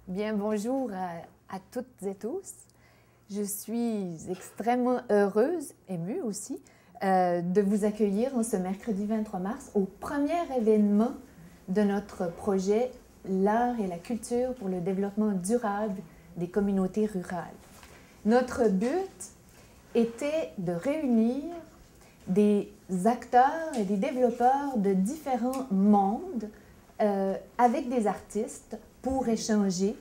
Bien, bonjour à toutes et tous. Je suis extrêmement heureuse, émue aussi, de vous accueillir en ce mercredi 23 mars au premier événement de notre projet L'art et la culture pour le développement durable des communautés rurales. Notre but était de réunir des acteurs et des développeurs de différents mondes avec des artistes pour échanger.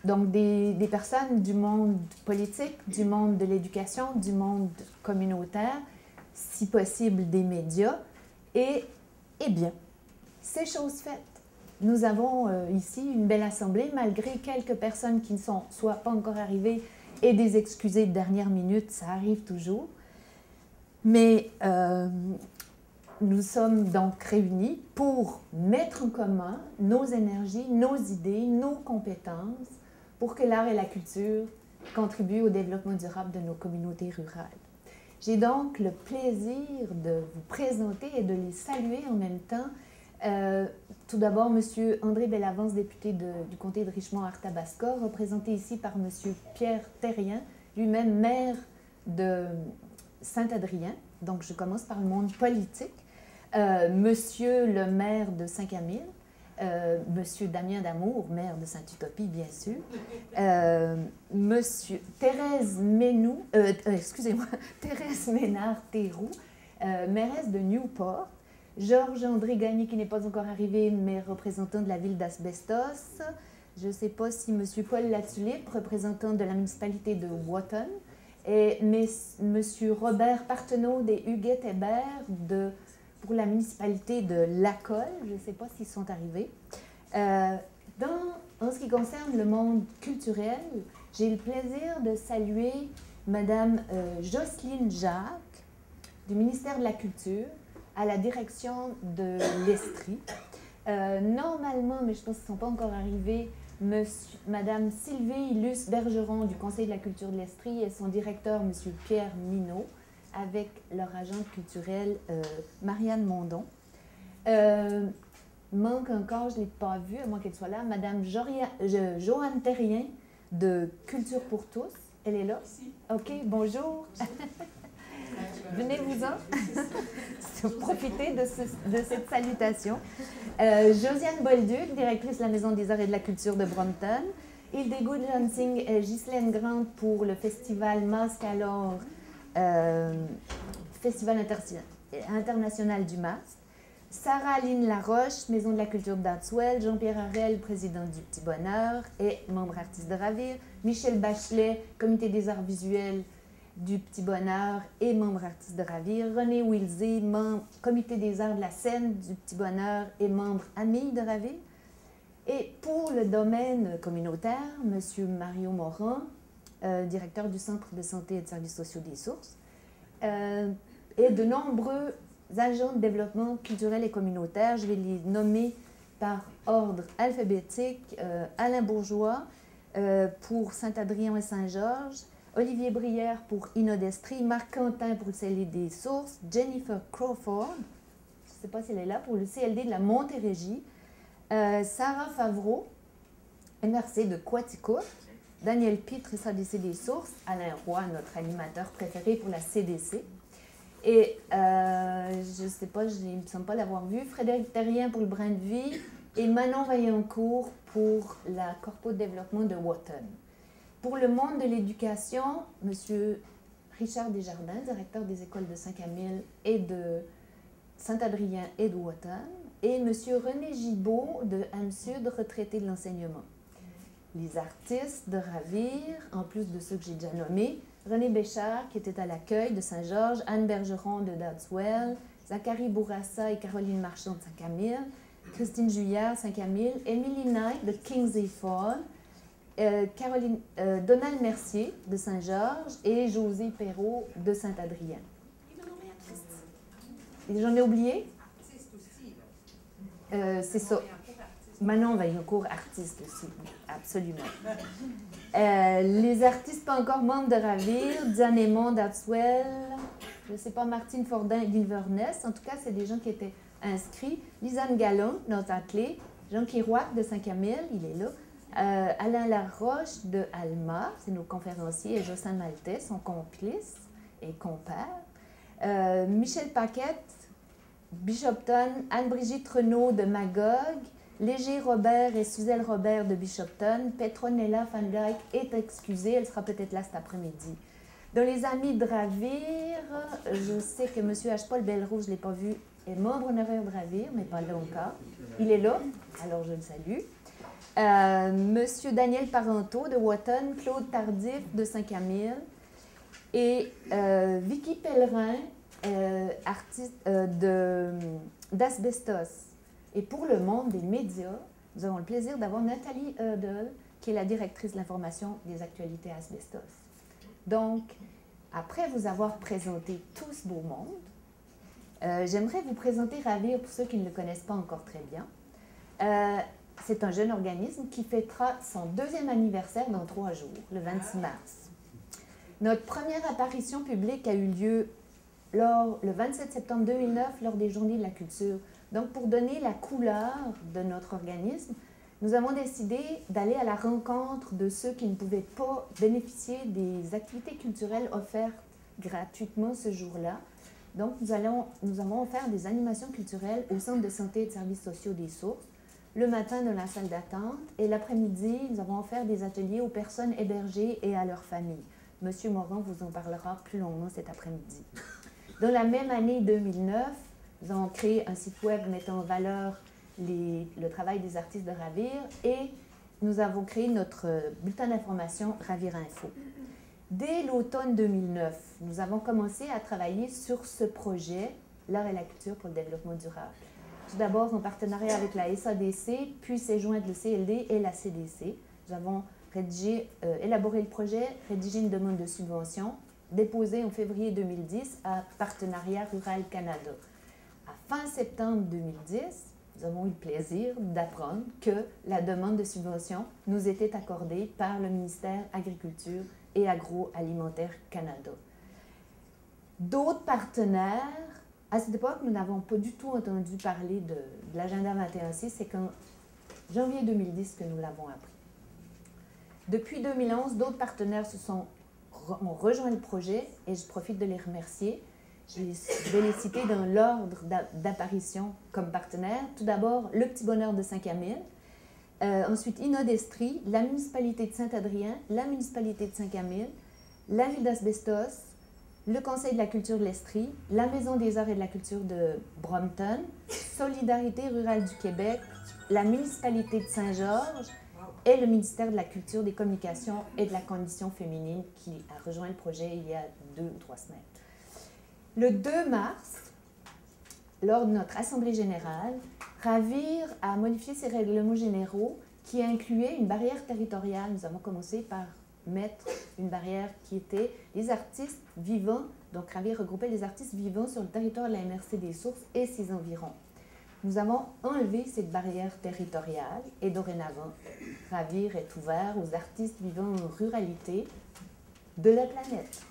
Donc, des personnes du monde politique, du monde de l'éducation, du monde communautaire, si possible des médias. Et bien, c'est chose faite. Nous avons ici une belle assemblée, malgré quelques personnes qui ne sont soit pas encore arrivées et des excusés de dernière minute, ça arrive toujours. Mais nous sommes donc réunis pour mettre en commun nos énergies, nos idées, nos compétences pour que l'art et la culture contribuent au développement durable de nos communautés rurales. J'ai donc le plaisir de vous présenter et de les saluer en même temps. Tout d'abord, M. André Bellavance, député du comté de Richmond-Arthabasca, représenté ici par M. Pierre Terrien, lui-même maire de Saint-Adrien. Donc, je commence par le monde politique. Monsieur le maire de Saint-Camille, Monsieur Damien Damour, maire de Sainte-Utopie, bien sûr, Monsieur Thérèse Ménard-Théroux, mairesse de Newport, Georges-André Gagné, qui n'est pas encore arrivé, mais représentant de la ville d'Asbestos, je ne sais pas si Monsieur Paul Latulippe, représentant de la municipalité de Wotton, et Monsieur Robert Partenot des Huguettes-Hébert pour la municipalité de Lacolle. Je ne sais pas s'ils sont arrivés. En ce qui concerne le monde culturel, j'ai le plaisir de saluer Madame Jocelyne Jacques du ministère de la Culture à la direction de l'Estrie. Normalement, mais je pense qu'ils ne sont pas encore arrivés, Madame Sylvie Luce-Bergeron du Conseil de la culture de l'Estrie et son directeur, Monsieur Pierre Minot, avec leur agente culturelle, Marianne Mondon. Manque encore, je ne l'ai pas vue, à moins qu'elle soit là, Madame Joanne Terrien de Culture pour tous. Elle est là? Si. OK, bonjour. Venez-vous-en. Profitez de cette salutation. Josiane Bolduc, directrice de la Maison des arts et de la culture de Brompton. Hildegard Jansing et Ghislaine Grant pour le festival Masque alors, Festival international du masque. Sarah-Aline Laroche, Maison de la culture de Datswell. Jean-Pierre Harel, président du Petit Bonheur et membre artiste de Ravir. Michel Bachelet, comité des arts visuels du Petit Bonheur et membre artiste de Ravir. René Wilsey, comité des arts de la scène du Petit Bonheur et membre ami de Ravir. Et pour le domaine communautaire, M. Mario Morin, directeur du Centre de santé et de services sociaux des Sources, et de nombreux agents de développement culturel et communautaire. Je vais les nommer par ordre alphabétique. Alain Bourgeois pour Saint-Adrien et Saint-Georges, Olivier Brière pour Inodestrie, Marc Quentin pour le CLD des Sources, Jennifer Crawford, je ne sais pas si elle est là, pour le CLD de la Montérégie, Sarah Favreau, MRC de Quaticook, Daniel Pitre, SADC des Sources, Alain Roy, notre animateur préféré pour la CDC, et je ne sais pas, il ne me semble pas l'avoir vu, Frédéric Terrien pour le Brin de Vie, et Manon Vaillancourt pour la Corpo de développement de Wotton. Pour le monde de l'éducation, M. Richard Desjardins, directeur des écoles de Saint-Camille et de Saint-Adrien et de Wotton, et M. René Gibault de Anne-Sud, retraité de l'enseignement. Les artistes de Ravir, en plus de ceux que j'ai déjà nommés, René Béchard, qui était à l'accueil de Saint-Georges, Anne Bergeron de Dadswell, Zachary Bourassa et Caroline Marchand de Saint-Camille, Christine Juillard, Saint-Camille, Emily Knight de Kingsley Fall, Donald Mercier de Saint-Georges et José Perrault de Saint-Adrien. J'en ai oublié? C'est ça. Manon Vaillancourt, artiste aussi, absolument. Les artistes pas encore membres de Ravir, Diane Aymon d'Atswell, je ne sais pas, Martine Fordin d'Inverness, en tout cas, c'est des gens qui étaient inscrits. Lisanne Gallon, notre athlète, Jean Kirouac de Saint-Camille, il est là. Alain Laroche de Alma, c'est nos conférenciers, et Jocelyn Maltais, son complice et compère. Michel Paquette, Bishopton, Anne-Brigitte Renaud de Magog, Léger Robert et Suzelle Robert de Bishopton, Petronella Van Dyck est excusée, elle sera peut-être là cet après-midi. Dans les amis de Ravir, je sais que M. H. Paul Belleroux, je ne l'ai pas vu, est membre honoraire de Ravir, mais pas là encore. Il est là, alors je le salue. Monsieur Daniel Parenteau de Wotton, Claude Tardif de Saint-Camille et Vicky Pellerin, artiste d'Asbestos. Et pour le monde des médias, nous avons le plaisir d'avoir Nathalie Hurdle, qui est la directrice de l'information des actualités Asbestos. Donc, après vous avoir présenté tout ce beau monde, j'aimerais vous présenter Ravir pour ceux qui ne le connaissent pas encore très bien. C'est un jeune organisme qui fêtera son 2e anniversaire dans 3 jours, le 26 mars. Notre première apparition publique a eu lieu le 27 septembre 2009 lors des Journées de la culture. Donc, pour donner la couleur de notre organisme, nous avons décidé d'aller à la rencontre de ceux qui ne pouvaient pas bénéficier des activités culturelles offertes gratuitement ce jour-là. Donc, nous avons offert des animations culturelles au Centre de santé et de services sociaux des Sources, le matin dans la salle d'attente, et l'après-midi, nous avons offert des ateliers aux personnes hébergées et à leurs familles. Monsieur Morin vous en parlera plus longuement cet après-midi. Dans la même année 2009, nous avons créé un site web mettant en valeur le travail des artistes de Ravir et nous avons créé notre bulletin d'information Ravir Info. Dès l'automne 2009, nous avons commencé à travailler sur ce projet, l'art et la culture pour le développement durable. Tout d'abord en partenariat avec la SADC, puis s'est jointe le CLD et la CDC. Nous avons élaboré le projet, rédigé une demande de subvention, déposée en février 2010 à Partenariat Rural Canada. À fin septembre 2010, nous avons eu le plaisir d'apprendre que la demande de subvention nous était accordée par le ministère Agriculture et Agroalimentaire Canada. D'autres partenaires, à cette époque, nous n'avons pas du tout entendu parler de l'agenda 21C, c'est qu'en janvier 2010 que nous l'avons appris. Depuis 2011, d'autres partenaires ont rejoint le projet et je profite de les remercier. Je vais les citer dans l'ordre d'apparition comme partenaires. Tout d'abord, le Petit Bonheur de Saint-Camille. Ensuite, Inodestrie, la municipalité de Saint-Adrien, la municipalité de Saint-Camille, la ville d'Asbestos, le Conseil de la culture de l'Estrie, la Maison des arts et de la culture de Brompton, Solidarité rurale du Québec, la municipalité de Saint-Georges et le ministère de la Culture, des Communications et de la Condition féminine qui a rejoint le projet il y a 2 ou 3 semaines. Le 2 mars, lors de notre Assemblée générale, Ravir a modifié ses règlements généraux qui incluaient une barrière territoriale. Nous avons commencé par mettre une barrière qui était les artistes vivants. Donc, Ravir regroupait les artistes vivants sur le territoire de la MRC des Sources et ses environs. Nous avons enlevé cette barrière territoriale et dorénavant, Ravir est ouvert aux artistes vivant en ruralité de la planète.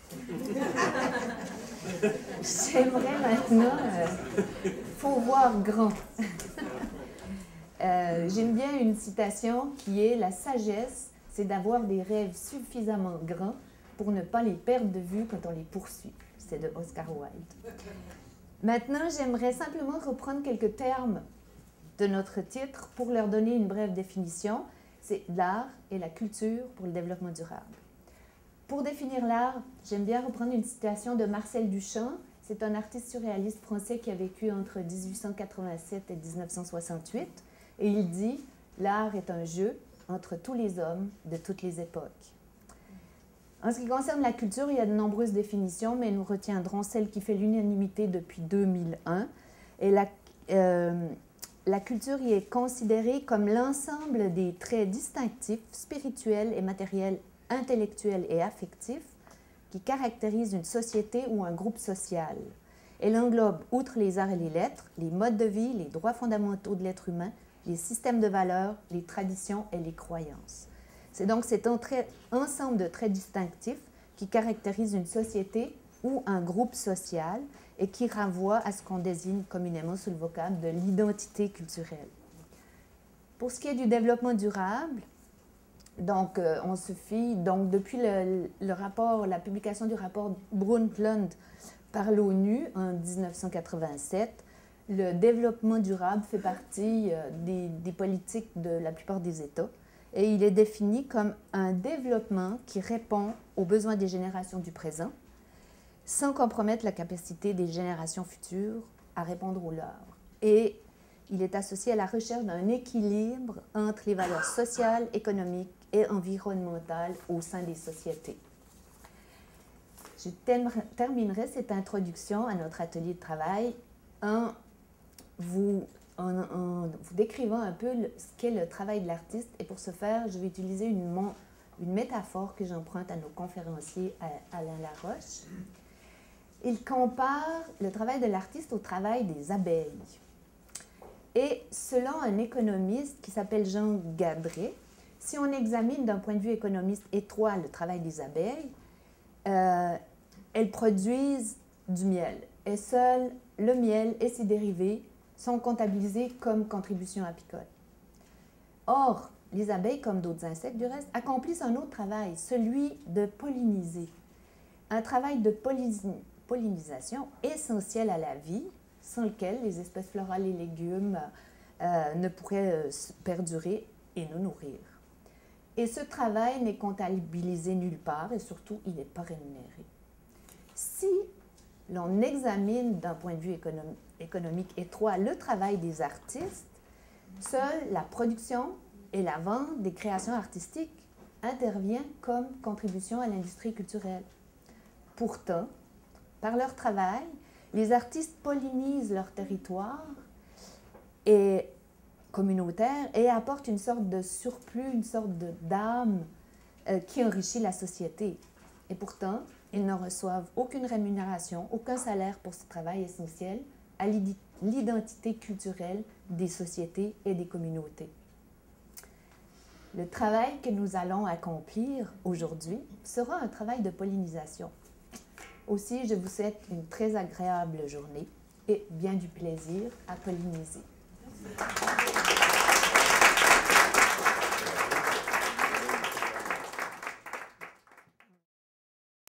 J'aimerais maintenant, faut voir grand. J'aime bien une citation qui est « La sagesse, c'est d'avoir des rêves suffisamment grands pour ne pas les perdre de vue quand on les poursuit. » C'est de Oscar Wilde. Maintenant, j'aimerais simplement reprendre quelques termes de notre titre pour leur donner une brève définition. C'est l'art et la culture pour le développement durable. Pour définir l'art, j'aime bien reprendre une citation de Marcel Duchamp. C'est un artiste surréaliste français qui a vécu entre 1887 et 1968. Et il dit « L'art est un jeu entre tous les hommes de toutes les époques ». En ce qui concerne la culture, il y a de nombreuses définitions, mais nous retiendrons celle qui fait l'unanimité depuis 2001. Et la culture y est considérée comme l'ensemble des traits distinctifs, spirituels et matériels, intellectuels et affectifs qui caractérisent une société ou un groupe social. Elle englobe, outre les arts et les lettres, les modes de vie, les droits fondamentaux de l'être humain, les systèmes de valeurs, les traditions et les croyances. C'est donc cet ensemble de traits distinctifs qui caractérise une société ou un groupe social et qui renvoie à ce qu'on désigne communément sous le vocable de l'identité culturelle. Pour ce qui est du développement durable, Donc, on se fie, donc depuis le rapport, la publication du rapport Brundtland par l'ONU en 1987, le développement durable fait partie des politiques de la plupart des États et il est défini comme un développement qui répond aux besoins des générations du présent sans compromettre la capacité des générations futures à répondre aux leurs. Et il est associé à la recherche d'un équilibre entre les valeurs sociales, économiques et environnementales au sein des sociétés. Je terminerai cette introduction à notre atelier de travail en vous décrivant un peu ce qu'est le travail de l'artiste. Et pour ce faire, je vais utiliser une métaphore que j'emprunte à nos conférenciers Alain Laroche. Il compare le travail de l'artiste au travail des abeilles. Et selon un économiste qui s'appelle Jean Gadret, si on examine d'un point de vue économiste étroit le travail des abeilles, elles produisent du miel. Et seul le miel et ses dérivés sont comptabilisés comme contribution apicole. Or, les abeilles, comme d'autres insectes du reste, accomplissent un autre travail, celui de polliniser. Un travail de pollinisation essentiel à la vie, sans lequel les espèces florales et légumes ne pourraient perdurer et nous nourrir. Et ce travail n'est comptabilisé nulle part et surtout, il n'est pas rémunéré. Si l'on examine d'un point de vue économique étroit le travail des artistes, seule la production et la vente des créations artistiques intervient comme contribution à l'industrie culturelle. Pourtant, par leur travail, les artistes pollinisent leur territoire et communautaire et apportent une sorte de surplus, une sorte d'âme qui enrichit la société. Et pourtant, ils ne reçoivent aucune rémunération, aucun salaire pour ce travail essentiel à l'identité culturelle des sociétés et des communautés. Le travail que nous allons accomplir aujourd'hui sera un travail de pollinisation. Aussi, je vous souhaite une très agréable journée et bien du plaisir à polliniser. Merci.